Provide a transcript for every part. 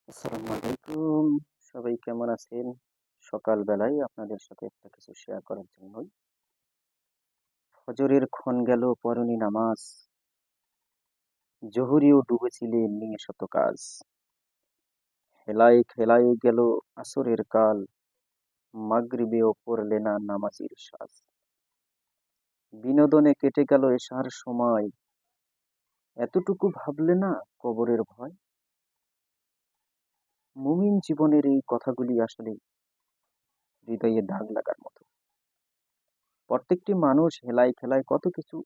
আসসালামু আলাইকুম। সবাই কেমন আছেন? সকালবেলায় আপনাদের সাথে একটা কিছু শেয়ার করার জন্যই। ফজরের ক্ষণ গেল পরনি নামাজ, জোহরেও ডুবেছিলেন নিয়ে শত কাজ। হেলায় খেলায় গেল আসরের কাল, মাগরিবেও পড়লে না নামাজের সাজ। বিনোদনে কেটে গেল এশার সময়, এতটুকু ভাবলে না কবরের ভয়। মুমিন জীবনের এই কথাগুলি আসলে হৃদয়ে দাগ লাগার মতো। প্রত্যেকটি মানুষ হেলায় খেলায় কত কিছু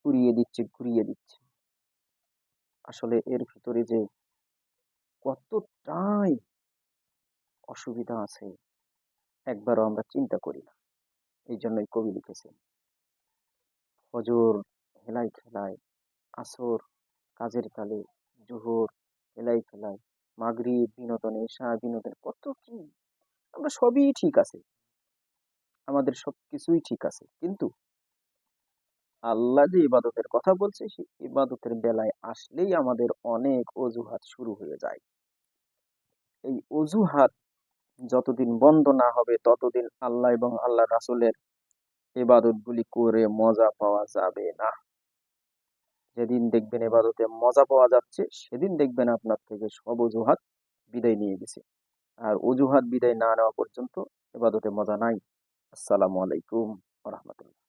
উড়িয়ে দিচ্ছে, ঘুরিয়ে দিচ্ছে। আসলে এর ভিতরে যে কতটাই অসুবিধা আছে একবারও আমরা চিন্তা করি না। এই জন্যই কবি লিখেছেন, ফজর হেলায় খেলায়, আসর কাজের কালে, জোহর হেলায় খেলায়, মাগরিব বিনোদনে, এশা বিনোদনে, কত কি। আমরা সবই ঠিক আছে, আমাদের সবকিছুই ঠিক আছে, কিন্তু আল্লাহ যে ইবাদতের কথা বলছে সেই ইবাদতের বেলায় আসলেই আমাদের অনেক অজুহাত শুরু হয়ে যায়। এই অজুহাত যতদিন বন্ধ না হবে ততদিন আল্লাহ এবং আল্লাহ রাসূলের ইবাদত গুলি করে মজা পাওয়া যাবে না। যেদিন দেখবেন ইবাদতে মজা পাওয়া যাচ্ছে সেদিন দেখবেন আপনার থেকে সব অজুহাত বিদায় নিয়ে গেছে। আর অজুহাত বিদায় না নেওয়া পর্যন্ত ইবাদতে মজা নাই। আসসালামু আলাইকুম ওয়া রাহমাতুল্লাহ।